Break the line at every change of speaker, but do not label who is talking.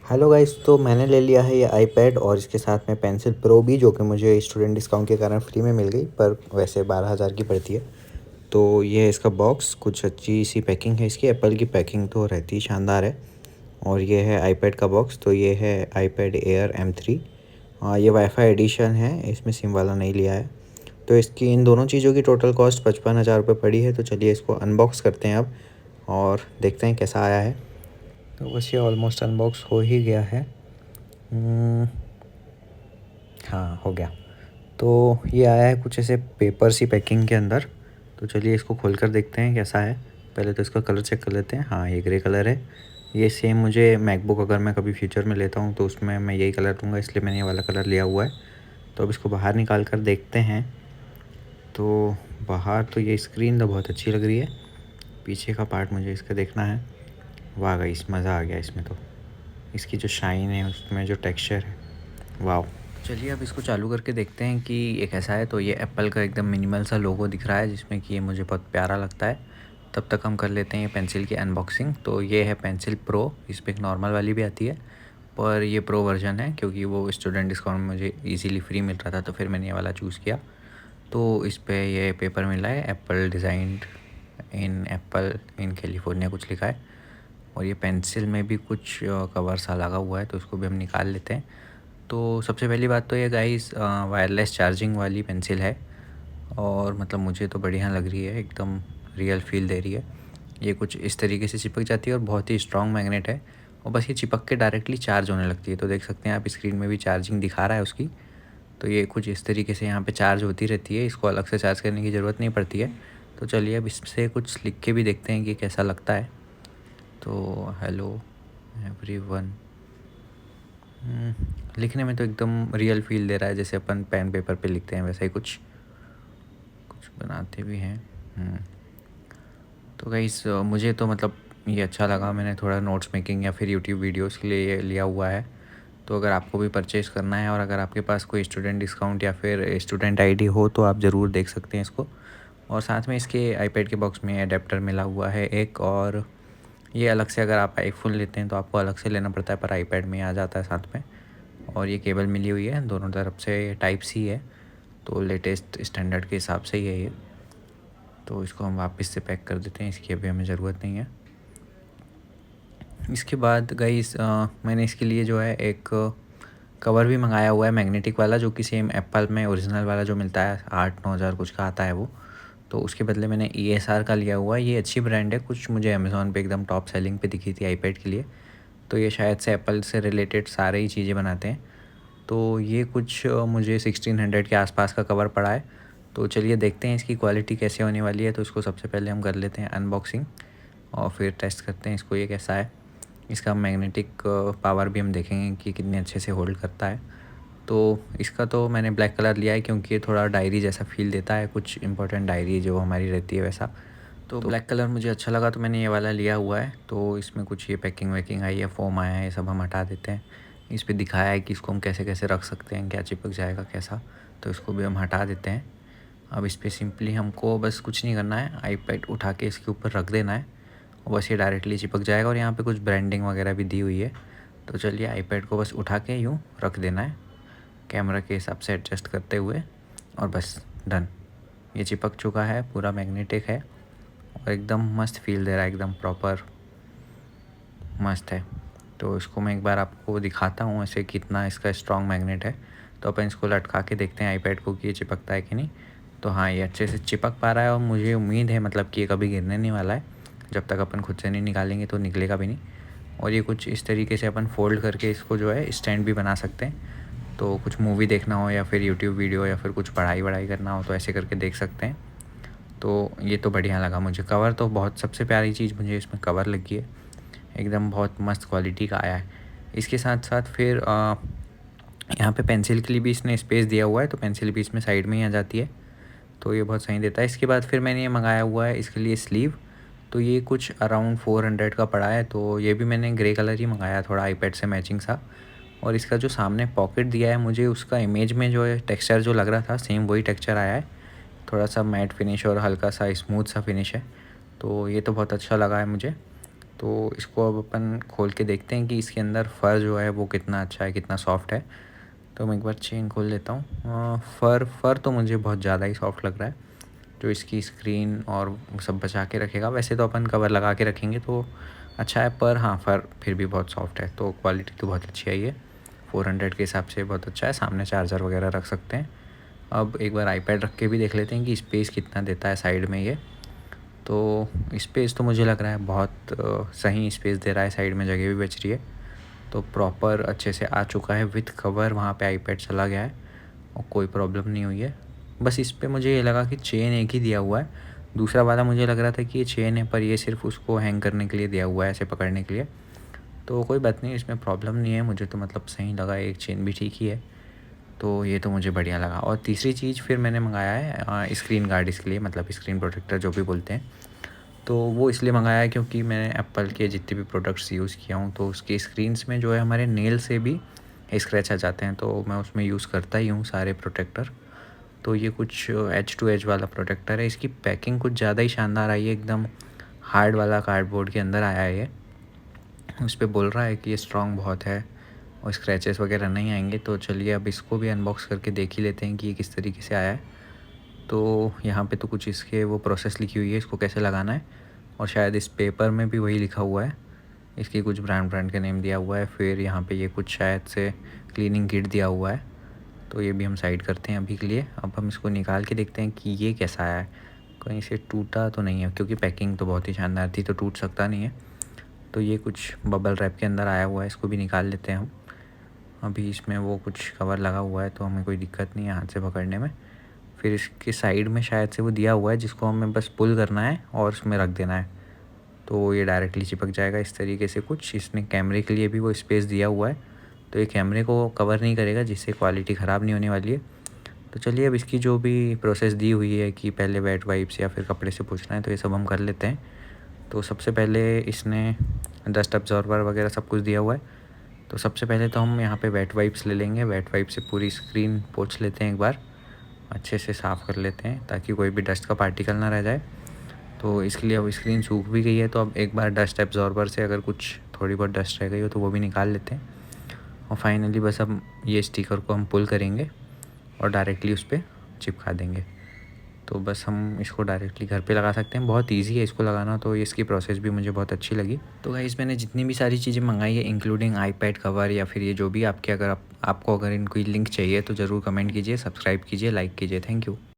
Hello guys, तो मैंने ले लिया है ये आईपैड और इसके साथ में पेंसिल प्रो भी, जो कि मुझे स्टूडेंट डिस्काउंट के कारण फ्री में मिल गई, पर वैसे 12,000 की पड़ती है। तो ये है इसका बॉक्स, कुछ अच्छी सी पैकिंग है इसकी। एप्पल की पैकिंग तो रहती ही शानदार है। और ये है आईपैड का बॉक्स। तो ये है आईपैड एयर M3। ये वाईफाई एडिशन है, इसमें सिम वाला नहीं लिया है। तो इसकी इन दोनों चीज़ों की टोटल कॉस्ट 55,000 रुपये पड़ी है। तो चलिए इसको अनबॉक्स करते हैं अब और देखते हैं कैसा आया है। तो बस ये ऑलमोस्ट अनबॉक्स हो ही गया है। हाँ, हो गया। तो ये आया है कुछ ऐसे पेपर सी पैकिंग के अंदर। तो चलिए इसको खोल कर देखते हैं कैसा है। पहले तो इसका कलर चेक कर लेते हैं। हाँ, ये ग्रे कलर है। ये सेम मुझे मैकबुक अगर मैं कभी फ्यूचर में लेता हूँ तो उसमें मैं यही कलर दूँगा, इसलिए मैंने ये वाला कलर लिया हुआ है। तो अब इसको बाहर निकाल कर देखते हैं। तो बाहर तो ये स्क्रीन तो बहुत अच्छी लग रही है। पीछे का पार्ट मुझे इसका देखना है। वाह गाइस, मज़ा आ गया इसमें। तो इसकी जो शाइन है, उसमें जो टेक्सचर है, वाह। चलिए अब इसको चालू करके देखते हैं कि ये कैसा है। तो ये एप्पल का एकदम मिनिमल सा लोगो दिख रहा है, जिसमें कि ये मुझे बहुत प्यारा लगता है। तब तक हम कर लेते हैं ये पेंसिल की अनबॉक्सिंग। तो ये है पेंसिल प्रो। इस पर एक नॉर्मल वाली भी आती है, पर ये प्रो वर्जन है क्योंकि वो स्टूडेंट डिस्काउंट में मुझे इजीली फ्री मिल रहा था, तो फिर मैंने ये वाला चूज़ किया। तो इस पर ये पेपर मिला है, Apple designed in apple in California कुछ लिखा है। और ये पेंसिल में भी कुछ कवर सा लगा हुआ है, तो इसको भी हम निकाल लेते हैं। तो सबसे पहली बात तो ये गाइस, वायरलेस चार्जिंग वाली पेंसिल है और मतलब मुझे तो बढ़िया लग रही है, एकदम रियल फील दे रही है। ये कुछ इस तरीके से चिपक जाती है और बहुत ही स्ट्रॉन्ग मैग्नेट है, और बस ये चिपक के डायरेक्टली चार्ज होने लगती है। तो देख सकते हैं आप, स्क्रीन में भी चार्जिंग दिखा रहा है उसकी। तो ये कुछ इस तरीके से यहाँ पे चार्ज होती रहती है, इसको अलग से चार्ज करने की ज़रूरत नहीं पड़ती है। तो चलिए अब इससे कुछ लिख के भी देखते हैं कि कैसा लगता है। तो हेलो एवरीवन। लिखने में तो एकदम रियल फील दे रहा है, जैसे अपन पेन पेपर पे लिखते हैं वैसा ही कुछ कुछ बनाते भी हैं। तो गाइस, मुझे तो मतलब ये अच्छा लगा। मैंने थोड़ा नोट्स मेकिंग या फिर यूट्यूब वीडियोस के लिए ये लिया हुआ है। तो अगर आपको भी परचेज़ करना है और अगर आपके पास कोई स्टूडेंट डिस्काउंट या फिर स्टूडेंट आईडी हो तो आप ज़रूर देख सकते हैं इसको। और साथ में इसके आईपैड के बॉक्स में अडेप्टर मिला हुआ है एक, और ये अलग से अगर आप आईफोन लेते हैं तो आपको अलग से लेना पड़ता है, पर आईपैड में आ जाता है साथ में। और ये केबल मिली हुई है दोनों तरफ से, टाइप सी है, तो लेटेस्ट स्टैंडर्ड के हिसाब से ही है ये। तो इसको हम वापस से पैक कर देते हैं, इसकी अभी हमें ज़रूरत नहीं है। इसके बाद गाइस, मैंने इसके लिए जो है एक कवर भी मंगाया हुआ है मैग्नेटिक वाला, जो कि सेम एप्पल में ओरिजिनल वाला जो मिलता है 8-9 हज़ार कुछ का आता है वो। तो उसके बदले मैंने ESR का लिया हुआ है। ये अच्छी ब्रांड है, कुछ मुझे अमेज़ॉन पे एकदम टॉप सेलिंग पे दिखी थी आईपैड के लिए। तो ये शायद से एप्पल से रिलेटेड सारे ही चीज़ें बनाते हैं। तो ये कुछ मुझे 1600 के आसपास का कवर पड़ा है। तो चलिए देखते हैं इसकी क्वालिटी कैसे होने वाली है। तो इसको सबसे पहले हम कर लेते हैं अनबॉक्सिंग और फिर टेस्ट करते हैं इसको, ये कैसा है। इसका मैग्नेटिक पावर भी हम देखेंगे कि कितने अच्छे से होल्ड करता है। तो इसका तो मैंने ब्लैक कलर लिया है क्योंकि ये थोड़ा डायरी जैसा फ़ील देता है, कुछ इंपॉर्टेंट डायरी जो हमारी रहती है वैसा। तो ब्लैक कलर मुझे अच्छा लगा तो मैंने ये वाला लिया हुआ है। तो इसमें कुछ ये पैकिंग वैकिंग आई है, फ़ोम आया है, ये सब हम हटा देते हैं। इस पे दिखाया है कि इसको हम कैसे कैसे रख सकते हैं, क्या चिपक जाएगा कैसा। तो इसको भी हम हटा देते हैं। अब इस पर सिंपली हमको बस कुछ नहीं करना है, आईपैड उठा के इसके ऊपर रख देना है और बस ये डायरेक्टली चिपक जाएगा। और यहाँ पे कुछ ब्रांडिंग वगैरह भी दी हुई है। तो चलिए आईपैड को बस उठा के यूँ रख देना है, कैमरा के हिसाब से एडजस्ट करते हुए, और बस डन। ये चिपक चुका है, पूरा मैग्नेटिक है और एकदम मस्त फील दे रहा है, एकदम प्रॉपर मस्त है। तो इसको मैं एक बार आपको दिखाता हूँ ऐसे कितना इसका स्ट्रॉन्ग मैग्नेट है। तो अपन इसको लटका के देखते हैं आईपैड को कि ये चिपकता है कि नहीं। तो हाँ, ये अच्छे से चिपक पा रहा है और मुझे उम्मीद है मतलब कि ये कभी गिरने नहीं वाला है। जब तक अपन खुद से नहीं निकालेंगे तो निकलेगा भी नहीं। और ये कुछ इस तरीके से अपन फ़ोल्ड करके इसको जो है स्टैंड भी बना सकते हैं। तो कुछ मूवी देखना हो या फिर यूट्यूब वीडियो या फिर कुछ पढ़ाई वढ़ाई करना हो तो ऐसे करके देख सकते हैं। तो ये तो बढ़िया लगा मुझे। कवर तो बहुत, सबसे प्यारी चीज़ मुझे इसमें कवर लगी है, एकदम बहुत मस्त क्वालिटी का आया है। इसके साथ साथ फिर यहाँ पे पेंसिल के लिए भी इसने स्पेस दिया हुआ है, तो पेंसिल भी इसमें साइड में ही आ जाती है। तो ये बहुत सही देता है। इसके बाद फिर मैंने ये मंगाया हुआ है इसके लिए स्लीव। तो ये कुछ अराउंड 400 का पड़ा है। तो ये भी मैंने ग्रे कलर ही मंगाया, थोड़ा आईपैड से मैचिंग सा। और इसका जो सामने पॉकेट दिया है मुझे, उसका इमेज में जो है टेक्सचर जो लग रहा था सेम वही टेक्सचर आया है। थोड़ा सा मैट फिनिश और हल्का सा स्मूथ सा फिनिश है। तो ये तो बहुत अच्छा लगा है मुझे। तो इसको अब अपन खोल के देखते हैं कि इसके अंदर फ़र जो है वो कितना अच्छा है, कितना सॉफ्ट है। तो मैं एक बार चेन खोल लेता हूँ। फ़र तो मुझे बहुत ज़्यादा ही सॉफ्ट लग रहा है, जो इसकी स्क्रीन और वो सब बचा के रखेगा। वैसे तो अपन कवर लगा के रखेंगे तो अच्छा है, पर हाँ फ़र फिर भी बहुत सॉफ्ट है, तो क्वालिटी तो बहुत अच्छी आई है। 400 के हिसाब से बहुत अच्छा है। सामने चार्जर वगैरह रख सकते हैं। अब एक बार आईपैड रख के भी देख लेते हैं कि स्पेस कितना देता है साइड में ये। तो स्पेस तो मुझे लग रहा है बहुत सही स्पेस दे रहा है, साइड में जगह भी बच रही है। तो प्रॉपर अच्छे से आ चुका है विथ कवर, वहाँ पे आईपैड चला गया है और कोई प्रॉब्लम नहीं हुई है। बस इस पे मुझे ये लगा कि चेन एक ही दिया हुआ है। दूसरा वाला मुझे लग रहा था कि ये चेन है, पर ये सिर्फ उसको हैंग करने के लिए दिया हुआ है, ऐसे पकड़ने के लिए। तो कोई बात नहीं, इसमें प्रॉब्लम नहीं है। मुझे तो मतलब सही लगा, एक चेन भी ठीक ही है। तो ये तो मुझे बढ़िया लगा। और तीसरी चीज़ फिर मैंने मंगाया है स्क्रीन गार्ड इसके लिए, मतलब स्क्रीन प्रोटेक्टर जो भी बोलते हैं। तो वो इसलिए मंगाया है क्योंकि मैंने एप्पल के जितने भी प्रोडक्ट्स यूज़ किया हूँ तो उसके स्क्रीन्स में जो है हमारे नेल से भी स्क्रैच आ जाते हैं, तो मैं उसमें यूज़ करता ही हूँ सारे प्रोटेक्टर। तो ये कुछ एज टू एज वाला प्रोटेक्टर है। इसकी पैकिंग कुछ ज़्यादा ही शानदार आई है, एकदम हार्ड वाला कार्डबोर्ड के अंदर आया है ये। उस पे बोल रहा है कि ये स्ट्रॉन्ग बहुत है और स्क्रैचेस वगैरह नहीं आएंगे। तो चलिए अब इसको भी अनबॉक्स करके देख ही लेते हैं कि ये किस तरीके से आया है। तो यहाँ पे तो कुछ इसके वो प्रोसेस लिखी हुई है, इसको कैसे लगाना है, और शायद इस पेपर में भी वही लिखा हुआ है। इसकी कुछ ब्रांड का नेम दिया हुआ है। फिर यहाँ पे ये कुछ शायद से क्लीनिंग किट दिया हुआ है। तो ये भी हम साइड करते हैं अभी के लिए। अब हम इसको निकाल के देखते हैं कि ये कैसा आया है। कहीं से टूटा तो नहीं है, क्योंकि पैकिंग तो बहुत ही शानदार थी, तो टूट सकता नहीं है। तो ये कुछ बबल रैप के अंदर आया हुआ है, इसको भी निकाल लेते हैं हम। अभी इसमें वो कुछ कवर लगा हुआ है तो हमें कोई दिक्कत नहीं है हाथ से पकड़ने में। फिर इसके साइड में शायद से वो दिया हुआ है जिसको हमें बस पुल करना है और उसमें रख देना है, तो ये डायरेक्टली चिपक जाएगा इस तरीके से। कुछ इसने कैमरे के लिए भी वो स्पेस दिया हुआ है, तो ये कैमरे को कवर नहीं करेगा, जिससे क्वालिटी ख़राब नहीं होने वाली है। तो चलिए अब इसकी जो भी प्रोसेस दी हुई है कि पहले वेट वाइप्स या फिर कपड़े से पोंछना है, तो ये सब हम कर लेते हैं। तो सबसे पहले इसने डस्ट अब्जॉर्बर वगैरह सब कुछ दिया हुआ है। तो सबसे पहले तो हम यहाँ पे वेट वाइप्स ले लेंगे। वेट वाइप से पूरी स्क्रीन पोंछ लेते हैं, एक बार अच्छे से साफ़ कर लेते हैं ताकि कोई भी डस्ट का पार्टिकल ना रह जाए। तो इसके लिए अब स्क्रीन सूख भी गई है, तो अब एक बार डस्ट एब्जॉर्बर से अगर कुछ थोड़ी बहुत डस्ट रह गई हो तो वो भी निकाल लेते हैं। और फाइनली बस अब ये स्टिकर को हम पुल करेंगे और डायरेक्टली उस पर चिपका देंगे। तो बस हम इसको डायरेक्टली घर पे लगा सकते हैं, बहुत इजी है इसको लगाना। तो इसकी प्रोसेस भी मुझे बहुत अच्छी लगी। तो गाइस मैंने जितनी भी सारी चीज़ें मंगाई है, इंक्लूडिंग आईपैड कवर या फिर ये जो भी आपके, अगर आपको अगर इनकी लिंक चाहिए तो ज़रूर कमेंट कीजिए, सब्सक्राइब कीजिए, लाइक कीजिए। Thank you.